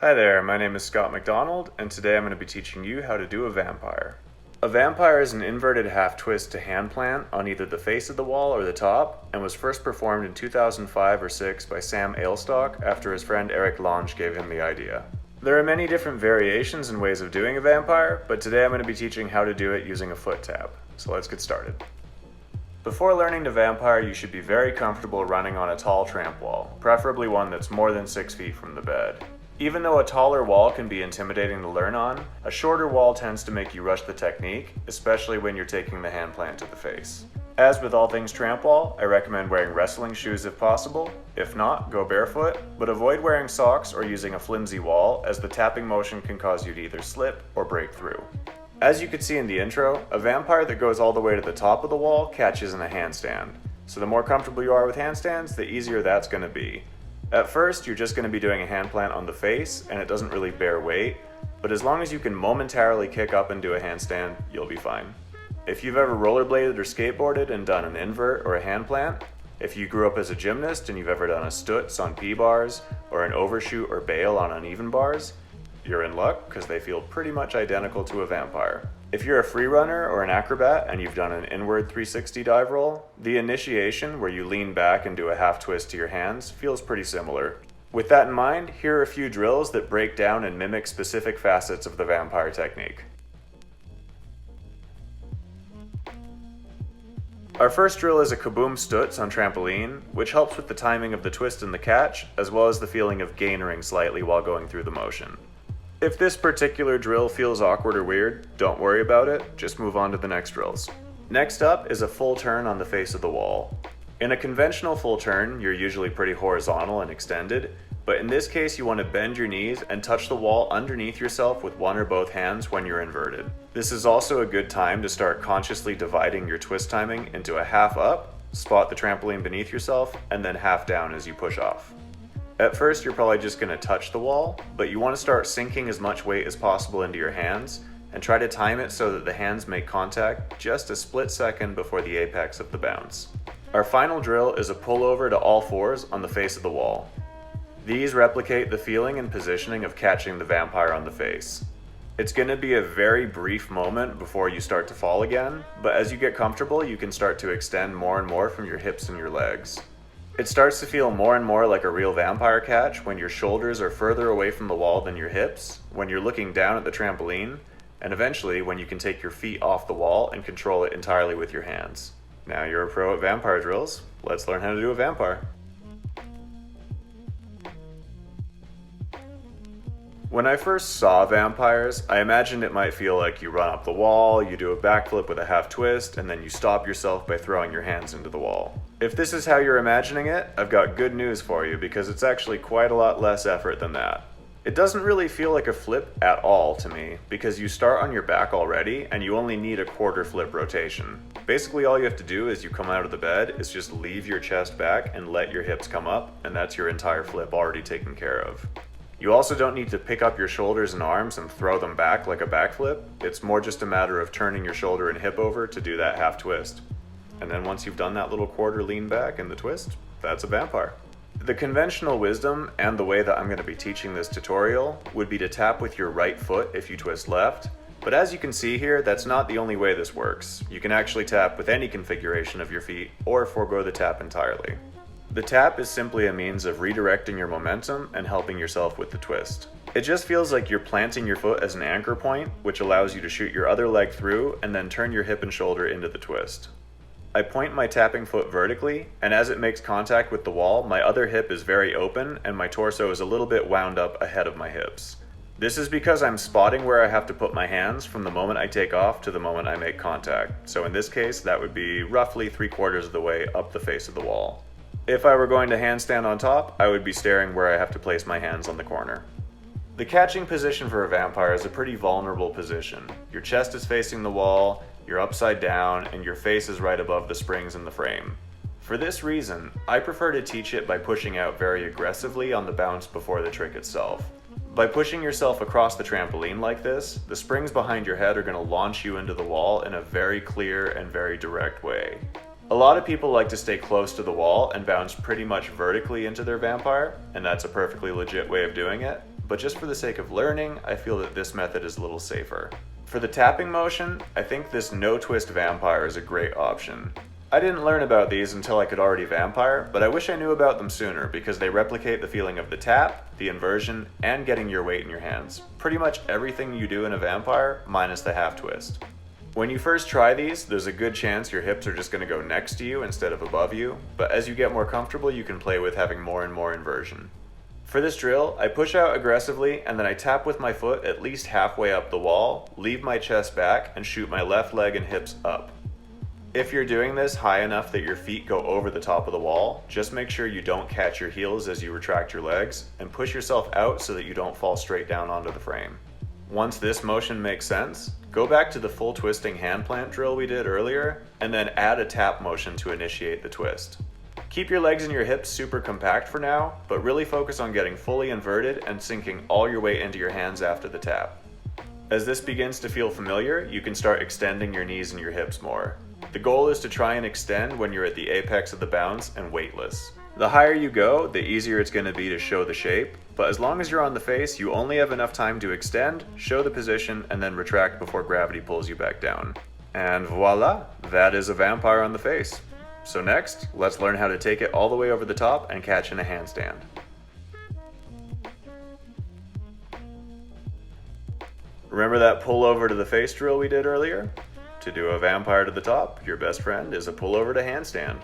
Hi there, my name is Scott McDonald, and today I'm going to be teaching you how to do a vampire. A vampire is an inverted half twist to handplant on either the face of the wall or the top, and was first performed in 2005 or 6 by Sam Aylestock after his friend Eric Lange gave him the idea. There are many different variations and ways of doing a vampire, but today I'm going to be teaching how to do it using a foot tap. So let's get started. Before learning to vampire, you should be very comfortable running on a tall tramp wall, preferably one that's more than 6 feet from the bed. Even though a taller wall can be intimidating to learn on, a shorter wall tends to make you rush the technique, especially when you're taking the handplant to the face. As with all things Trampwall, I recommend wearing wrestling shoes if possible. If not, go barefoot, but avoid wearing socks or using a flimsy wall, as the tapping motion can cause you to either slip or break through. As you could see in the intro, a vampire that goes all the way to the top of the wall catches in a handstand. So the more comfortable you are with handstands, the easier that's going to be. At first, you're just going to be doing a handplant on the face, and it doesn't really bear weight, but as long as you can momentarily kick up and do a handstand, you'll be fine. If you've ever rollerbladed or skateboarded and done an invert or a handplant, if you grew up as a gymnast and you've ever done a stutz on P-bars, or an overshoot or bail on uneven bars, you're in luck because they feel pretty much identical to a vampire. If you're a free runner or an acrobat and you've done an inward 360 dive roll, the initiation, where you lean back and do a half twist to your hands, feels pretty similar. With that in mind, here are a few drills that break down and mimic specific facets of the vampire technique. Our first drill is a kaboom stutz on trampoline, which helps with the timing of the twist and the catch, as well as the feeling of gainering slightly while going through the motion. If this particular drill feels awkward or weird, don't worry about it, just move on to the next drills. Next up is a full turn on the face of the wall. In a conventional full turn, you're usually pretty horizontal and extended, but in this case you want to bend your knees and touch the wall underneath yourself with one or both hands when you're inverted. This is also a good time to start consciously dividing your twist timing into a half up, spot the trampoline beneath yourself, and then half down as you push off. At first, you're probably just going to touch the wall, but you want to start sinking as much weight as possible into your hands and try to time it so that the hands make contact just a split second before the apex of the bounce. Our final drill is a pullover to all fours on the face of the wall. These replicate the feeling and positioning of catching the vampire on the face. It's going to be a very brief moment before you start to fall again, but as you get comfortable, you can start to extend more and more from your hips and your legs. It starts to feel more and more like a real vampire catch when your shoulders are further away from the wall than your hips, when you're looking down at the trampoline, and eventually when you can take your feet off the wall and control it entirely with your hands. Now you're a pro at vampire drills. Let's learn how to do a vampire. When I first saw vampires, I imagined it might feel like you run up the wall, you do a backflip with a half twist, and then you stop yourself by throwing your hands into the wall. If this is how you're imagining it, I've got good news for you because it's actually quite a lot less effort than that. It doesn't really feel like a flip at all to me because you start on your back already and you only need a quarter flip rotation. Basically all you have to do as you come out of the bed is just leave your chest back and let your hips come up, and that's your entire flip already taken care of. You also don't need to pick up your shoulders and arms and throw them back like a backflip. It's more just a matter of turning your shoulder and hip over to do that half twist. And then once you've done that little quarter lean back and the twist, that's a vampire. The conventional wisdom and the way that I'm going to be teaching this tutorial would be to tap with your right foot if you twist left. But as you can see here, that's not the only way this works. You can actually tap with any configuration of your feet or forego the tap entirely. The tap is simply a means of redirecting your momentum and helping yourself with the twist. It just feels like you're planting your foot as an anchor point, which allows you to shoot your other leg through and then turn your hip and shoulder into the twist. I point my tapping foot vertically, and as it makes contact with the wall, my other hip is very open and my torso is a little bit wound up ahead of my hips. This is because I'm spotting where I have to put my hands from the moment I take off to the moment I make contact. So in this case, that would be roughly 3/4 of the way up the face of the wall. If I were going to handstand on top, I would be staring where I have to place my hands on the corner. The catching position for a vampire is a pretty vulnerable position. Your chest is facing the wall, you're upside down, and your face is right above the springs in the frame. For this reason, I prefer to teach it by pushing out very aggressively on the bounce before the trick itself. By pushing yourself across the trampoline like this, the springs behind your head are going to launch you into the wall in a very clear and very direct way. A lot of people like to stay close to the wall and bounce pretty much vertically into their vampire, and that's a perfectly legit way of doing it. but just for the sake of learning, I feel that this method is a little safer. For the tapping motion, I think this no-twist vampire is a great option. I didn't learn about these until I could already vampire, but I wish I knew about them sooner because they replicate the feeling of the tap, the inversion, and getting your weight in your hands. Pretty much everything you do in a vampire, minus the half twist. When you first try these, there's a good chance your hips are just going to go next to you instead of above you, but as you get more comfortable, you can play with having more and more inversion. For this drill, I push out aggressively and then I tap with my foot at least halfway up the wall, leave my chest back, and shoot my left leg and hips up. If you're doing this high enough that your feet go over the top of the wall, just make sure you don't catch your heels as you retract your legs, and push yourself out so that you don't fall straight down onto the frame. Once this motion makes sense, go back to the full twisting hand plant drill we did earlier, and then add a tap motion to initiate the twist. Keep your legs and your hips super compact for now, but really focus on getting fully inverted and sinking all your weight into your hands after the tap. As this begins to feel familiar, you can start extending your knees and your hips more. The goal is to try and extend when you're at the apex of the bounce and weightless. The higher you go, the easier it's going to be to show the shape, but as long as you're on the face, you only have enough time to extend, show the position, and then retract before gravity pulls you back down. And voila, that is a vampire on the face. So next, let's learn how to take it all the way over the top and catch in a handstand. Remember that pull over to the face drill we did earlier? To do a vampire to the top, your best friend is a pull over to handstand.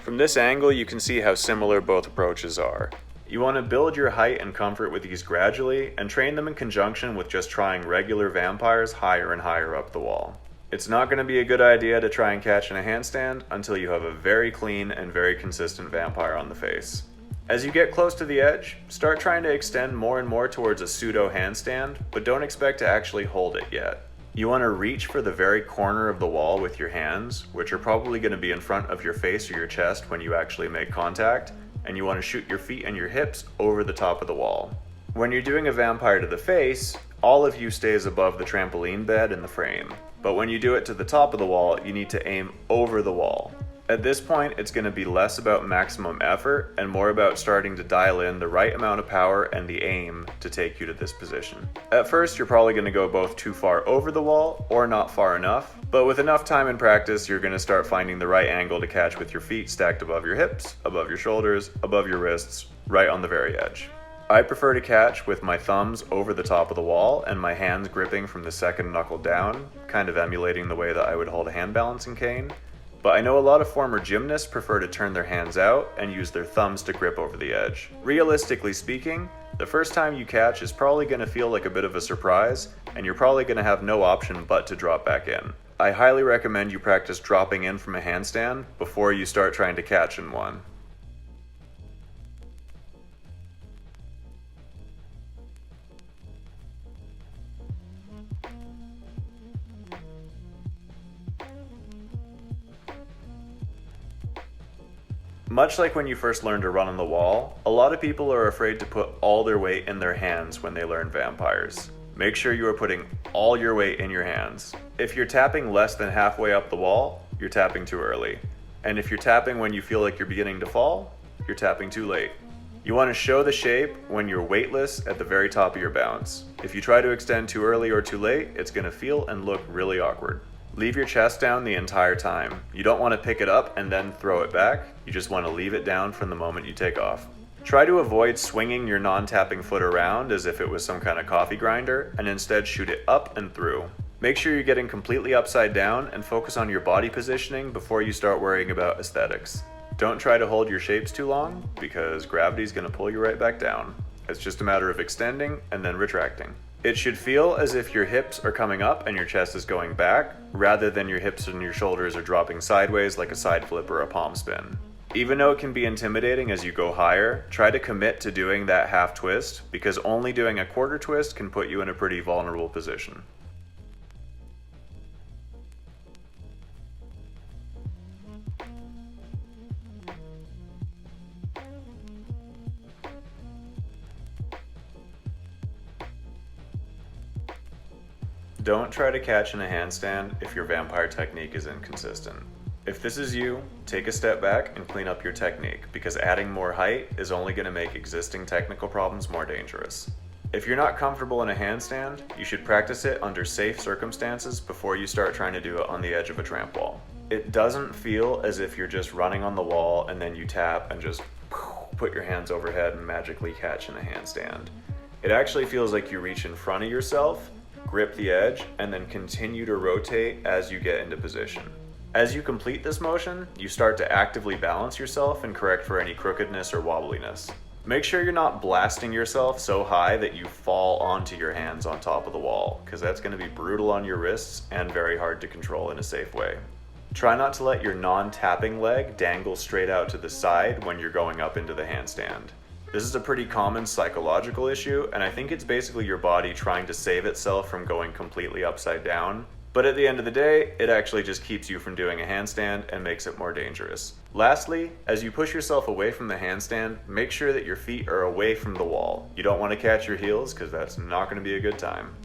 From this angle, you can see how similar both approaches are. You want to build your height and comfort with these gradually and train them in conjunction with just trying regular vampires higher and higher up the wall. It's not going to be a good idea to try and catch in a handstand until you have a very clean and very consistent vampire on the face. As you get close to the edge, start trying to extend more and more towards a pseudo handstand, but don't expect to actually hold it yet. You want to reach for the very corner of the wall with your hands, which are probably going to be in front of your face or your chest when you actually make contact, and you want to shoot your feet and your hips over the top of the wall. When you're doing a vampire to the face, all of you stays above the trampoline bed in the frame, but when you do it to the top of the wall, you need to aim over the wall. At this point, it's going to be less about maximum effort and more about starting to dial in the right amount of power and the aim to take you to this position. At first, you're probably going to go both too far over the wall or not far enough, but with enough time and practice, you're going to start finding the right angle to catch with your feet stacked above your hips, above your shoulders, above your wrists, right on the very edge. I prefer to catch with my thumbs over the top of the wall and my hands gripping from the second knuckle down, kind of emulating the way that I would hold a hand balancing cane. But I know a lot of former gymnasts prefer to turn their hands out and use their thumbs to grip over the edge. Realistically speaking, the first time you catch is probably going to feel like a bit of a surprise, and you're probably going to have no option but to drop back in. I highly recommend you practice dropping in from a handstand before you start trying to catch in one. Much like when you first learn to run on the wall, a lot of people are afraid to put all their weight in their hands when they learn vampires. Make sure you are putting all your weight in your hands. If you're tapping less than halfway up the wall, you're tapping too early. And if you're tapping when you feel like you're beginning to fall, you're tapping too late. You want to show the shape when you're weightless at the very top of your bounce. If you try to extend too early or too late, it's going to feel and look really awkward. Leave your chest down the entire time. You don't want to pick it up and then throw it back. You just want to leave it down from the moment you take off. Try to avoid swinging your non-tapping foot around as if it was some kind of coffee grinder, and instead shoot it up and through. Make sure you're getting completely upside down and focus on your body positioning before you start worrying about aesthetics. Don't try to hold your shapes too long, because gravity's going to pull you right back down. It's just a matter of extending and then retracting. It should feel as if your hips are coming up and your chest is going back, rather than your hips and your shoulders are dropping sideways like a side flip or a palm spin. Even though it can be intimidating as you go higher, try to commit to doing that half twist, because only doing a quarter twist can put you in a pretty vulnerable position. Don't try to catch in a handstand if your vampire technique is inconsistent. If this is you, take a step back and clean up your technique, because adding more height is only going to make existing technical problems more dangerous. If you're not comfortable in a handstand, you should practice it under safe circumstances before you start trying to do it on the edge of a tramp wall. It doesn't feel as if you're just running on the wall and then you tap and just put your hands overhead and magically catch in a handstand. It actually feels like you reach in front of yourself, grip the edge, and then continue to rotate as you get into position. As you complete this motion, you start to actively balance yourself and correct for any crookedness or wobbliness. Make sure you're not blasting yourself so high that you fall onto your hands on top of the wall, because that's going to be brutal on your wrists and very hard to control in a safe way. Try not to let your non-tapping leg dangle straight out to the side when you're going up into the handstand. This is a pretty common psychological issue, and I think it's basically your body trying to save itself from going completely upside down. But at the end of the day, it actually just keeps you from doing a handstand and makes it more dangerous. Lastly, as you push yourself away from the handstand, make sure that your feet are away from the wall. You don't want to catch your heels, because that's not going to be a good time.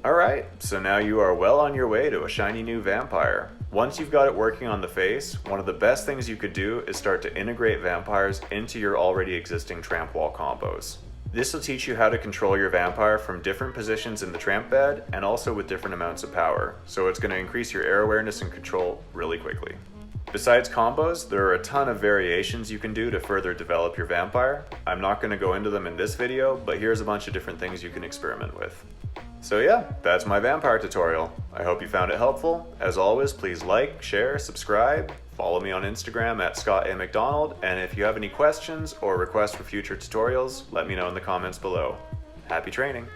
Alright, so now you are well on your way to a shiny new vampire. Once you've got it working on the face, one of the best things you could do is start to integrate vampires into your already existing tramp wall combos. This will teach you how to control your vampire from different positions in the tramp bed and also with different amounts of power, so it's going to increase your air awareness and control really quickly. Besides combos, there are a ton of variations you can do to further develop your vampire. I'm not going to go into them in this video, but here's a bunch of different things you can experiment with. So yeah, that's my vampire tutorial. I hope you found it helpful. As always, please like, share, subscribe, follow me on Instagram at Scott A. McDonald, and if you have any questions or requests for future tutorials, let me know in the comments below. Happy training!